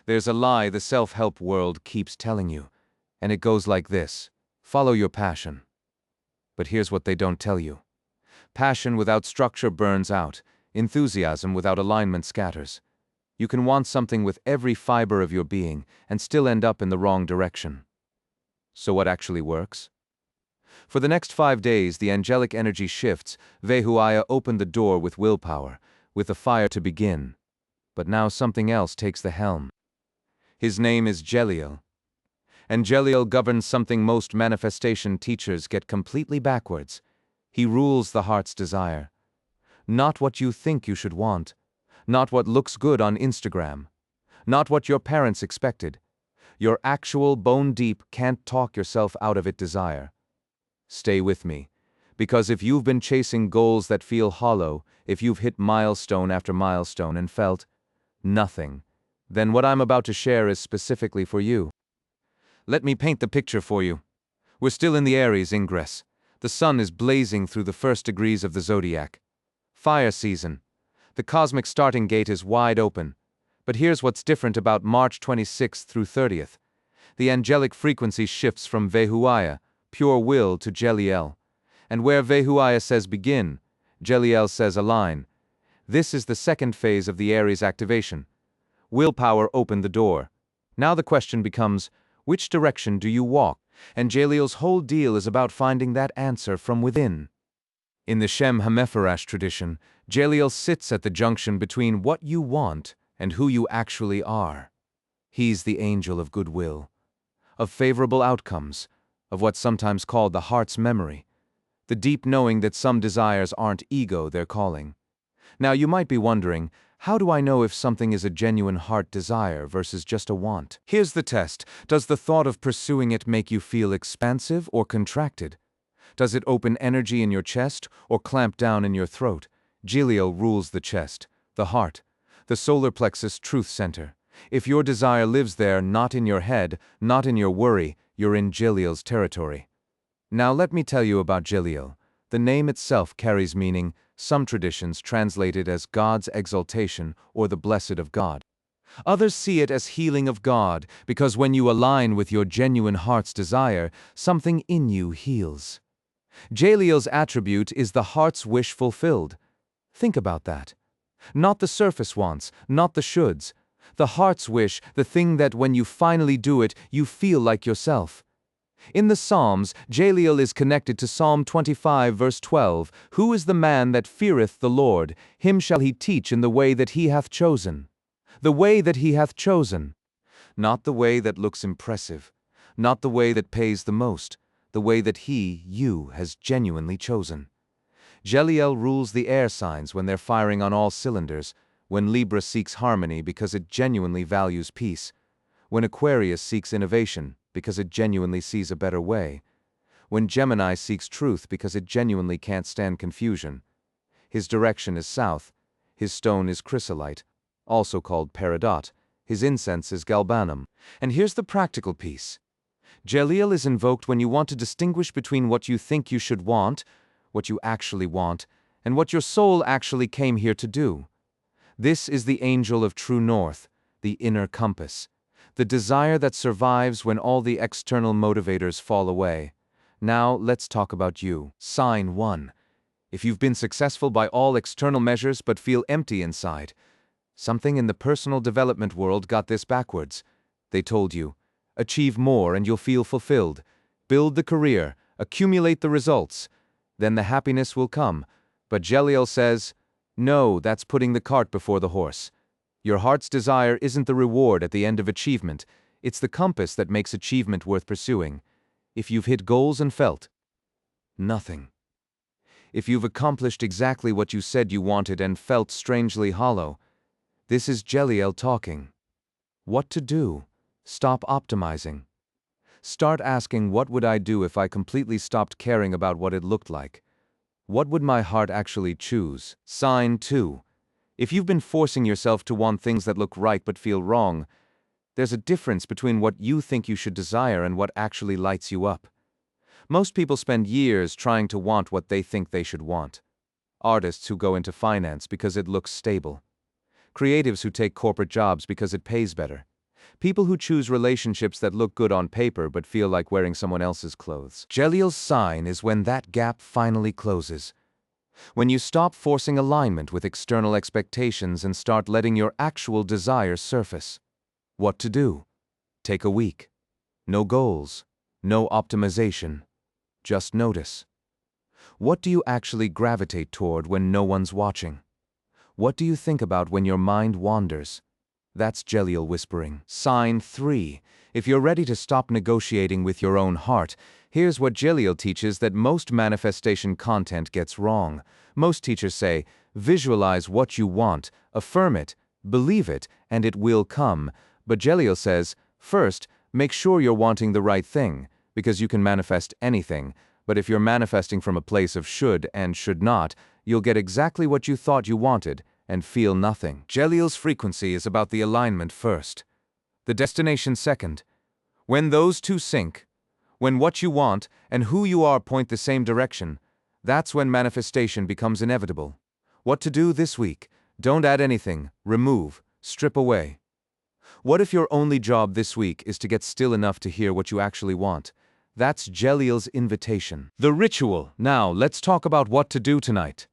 There's a lie the self-help world keeps telling you, and it goes like this: follow your passion. But here's what they don't tell you. Passion without structure burns out. Enthusiasm without alignment scatters. You can want something with every fiber of your being and still end up in the wrong direction. So what actually works? For the next 5 days, the angelic energy shifts. Vehuiah opened the door with willpower, with the fire to begin. But now something else takes the helm. His name is Jeliel. And Jeliel governs something most manifestation teachers get completely backwards. He rules the heart's desire. Not what you think you should want. Not what looks good on Instagram. Not what your parents expected. Your actual bone-deep can't talk yourself out of it desire. Stay with me, because if you've been chasing goals that feel hollow, if you've hit milestone after milestone and felt nothing, then what I'm about to share is specifically for you. Let me paint the picture for you. We're still in the Aries ingress. The sun is blazing through the first degrees of the zodiac. Fire season. The cosmic starting gate is wide open. But here's what's different about March 26th through 30th. The angelic frequency shifts from Vehuiah, pure will, to Jeliel. And where Vehuiah says begin, Jeliel says align. This is the second phase of the Aries activation. Willpower opened the door. Now the question becomes, which direction do you walk? And Jeliel's whole deal is about finding that answer from within. In the Shem HaMephorash tradition, Jeliel sits at the junction between what you want and who you actually are. He's the angel of goodwill, of favorable outcomes, of what's sometimes called the heart's memory, the deep knowing that some desires aren't ego they're calling. Now you might be wondering, how do I know if something is a genuine heart desire versus just a want? Here's the test. Does the thought of pursuing it make you feel expansive or contracted? Does it open energy in your chest or clamp down in your throat? Jeliel rules the chest, the heart, the solar plexus truth center. If your desire lives there, not in your head, not in your worry, you're in Jeliel's territory. Now let me tell you about Jeliel. The name itself carries meaning. Some traditions translate it as God's exaltation or the blessed of God. Others see it as healing of God, because when you align with your genuine heart's desire, something in you heals. Jeliel's attribute is the heart's wish fulfilled. Think about that. Not the surface wants, not the shoulds. The heart's wish, the thing that when you finally do it, you feel like yourself. In the Psalms, Jeliel is connected to Psalm 25 verse 12. Who is the man that feareth the Lord? Him shall he teach in the way that he hath chosen. The way that he hath chosen. Not the way that looks impressive. Not the way that pays the most. The way that you, has genuinely chosen. Jeliel rules the air signs when they're firing on all cylinders, when Libra seeks harmony because it genuinely values peace, when Aquarius seeks innovation because it genuinely sees a better way, when Gemini seeks truth because it genuinely can't stand confusion. His direction is south, his stone is Chrysolite, also called peridot, his incense is galbanum. And here's the practical piece. Jeliel is invoked when you want to distinguish between what you think you should want, what you actually want, and what your soul actually came here to do. This is the angel of true north, the inner compass, the desire that survives when all the external motivators fall away. Now let's talk about you. Sign 1. If you've been successful by all external measures but feel empty inside, something in the personal development world got this backwards. They told you, achieve more and you'll feel fulfilled. Build the career, accumulate the results. Then the happiness will come. But Jeliel says, no, that's putting the cart before the horse. Your heart's desire isn't the reward at the end of achievement. It's the compass that makes achievement worth pursuing. If you've hit goals and felt nothing. If you've accomplished exactly what you said you wanted and felt strangely hollow, this is Jeliel talking. What to do? Stop optimizing. Start asking, what would I do if I completely stopped caring about what it looked like? What would my heart actually choose? Sign 2. If you've been forcing yourself to want things that look right but feel wrong, there's a difference between what you think you should desire and what actually lights you up. Most people spend years trying to want what they think they should want. Artists who go into finance because it looks stable. Creatives who take corporate jobs because it pays better. People who choose relationships that look good on paper but feel like wearing someone else's clothes. Jeliel's sign is when that gap finally closes. When you stop forcing alignment with external expectations and start letting your actual desires surface. What to do? Take a week. No goals. No optimization. Just notice. What do you actually gravitate toward when no one's watching? What do you think about when your mind wanders? That's Jeliel whispering. Sign 3. If you're ready to stop negotiating with your own heart, here's what Jeliel teaches that most manifestation content gets wrong. Most teachers say, visualize what you want, affirm it, believe it, and it will come. But Jeliel says, first, make sure you're wanting the right thing, because you can manifest anything. But if you're manifesting from a place of should and should not, you'll get exactly what you thought you wanted and feel nothing. Jeliel's frequency is about the alignment first, the destination second. When those two sync, when what you want and who you are point the same direction, that's when manifestation becomes inevitable. What to do this week? Don't add anything, remove, strip away. What if your only job this week is to get still enough to hear what you actually want? That's Jeliel's invitation. The ritual. Now, let's talk about what to do tonight.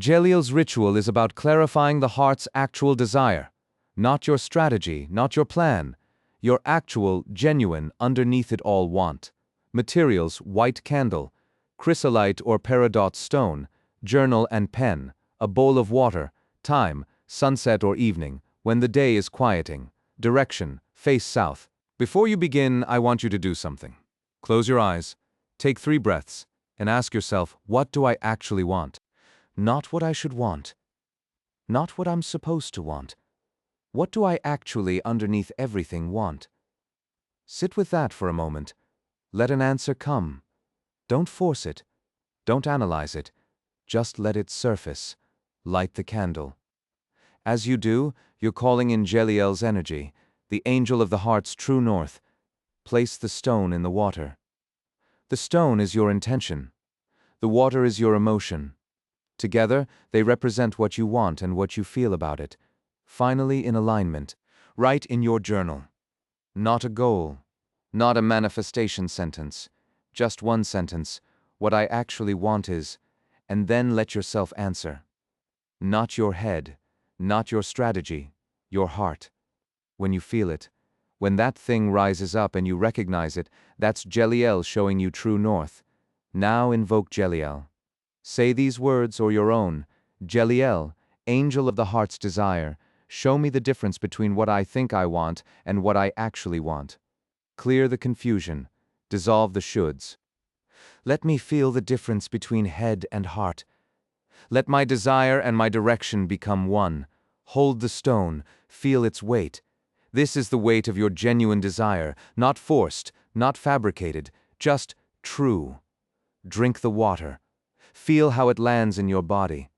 Jeliel's ritual is about clarifying the heart's actual desire. Not your strategy, not your plan. Your actual, genuine, underneath it all want. Materials: white candle, chrysolite or peridot stone, journal and pen, a bowl of water, time, sunset or evening, when the day is quieting. Direction: face south. Before you begin, I want you to do something. Close your eyes, take 3 breaths, and ask yourself, what do I actually want? Not what I should want. Not what I'm supposed to want. What do I actually, underneath everything, want? Sit with that for a moment. Let an answer come. Don't force it. Don't analyze it. Just let it surface. Light the candle. As you do, you're calling in Jeliel's energy, the angel of the heart's true north. Place the stone in the water. The stone is your intention. The water is your emotion. Together, they represent what you want and what you feel about it. Finally, in alignment. Write in your journal. Not a goal. Not a manifestation sentence. Just one sentence. What I actually want is, and then let yourself answer. Not your head. Not your strategy. Your heart. When you feel it. When that thing rises up and you recognize it, that's Jeliel showing you true north. Now invoke Jeliel. Say these words or your own. Jeliel, angel of the heart's desire, show me the difference between what I think I want and what I actually want. Clear the confusion. Dissolve the shoulds. Let me feel the difference between head and heart. Let my desire and my direction become one. Hold the stone. Feel its weight. This is the weight of your genuine desire, not forced, not fabricated, just true. Drink the water. Feel how it lands in your body.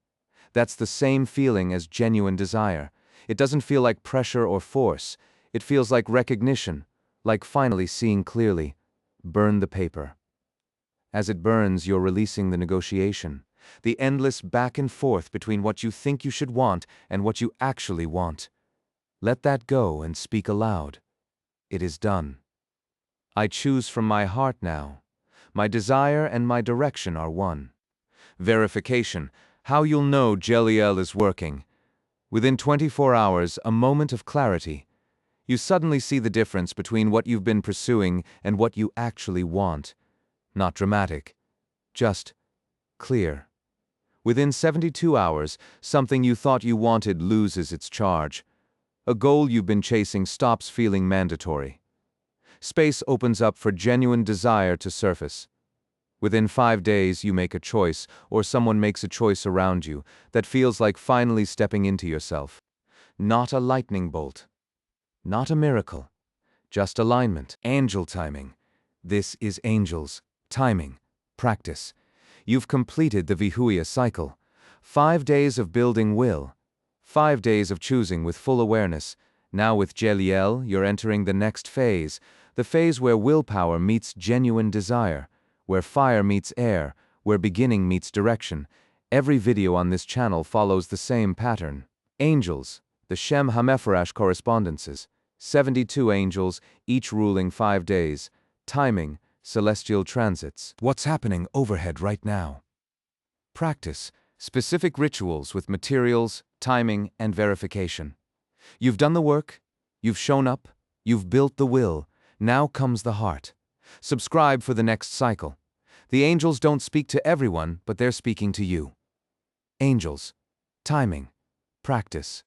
That's the same feeling as genuine desire. It doesn't feel like pressure or force. It feels like recognition, like finally seeing clearly. Burn the paper. As it burns, you're releasing the negotiation, the endless back and forth between what you think you should want and what you actually want. Let that go and speak aloud. It is done. I choose from my heart now. My desire and my direction are one. Verification. How you'll know Jeliel is working. Within 24 hours, a moment of clarity. You suddenly see the difference between what you've been pursuing and what you actually want. Not dramatic. Just clear. Within 72 hours, something you thought you wanted loses its charge. A goal you've been chasing stops feeling mandatory. Space opens up for genuine desire to surface. Within 5 days, you make a choice, or someone makes a choice around you, that feels like finally stepping into yourself. Not a lightning bolt. Not a miracle. Just alignment. Angel timing. This is angels. Timing. Practice. You've completed the Vehuiah cycle. 5 days of building will. 5 days of choosing with full awareness. Now with Jeliel, you're entering the next phase. The phase where willpower meets genuine desire. Where fire meets air, where beginning meets direction. Every video on this channel follows the same pattern. Angels, the Shem HaMephorash correspondences. 72 angels, each ruling 5 days. Timing, celestial transits. What's happening overhead right now? Practice, specific rituals with materials, timing, and verification. You've done the work, you've shown up, you've built the will, now comes the heart. Subscribe for the next cycle. The angels don't speak to everyone, but they're speaking to you. Angels, timing, practice.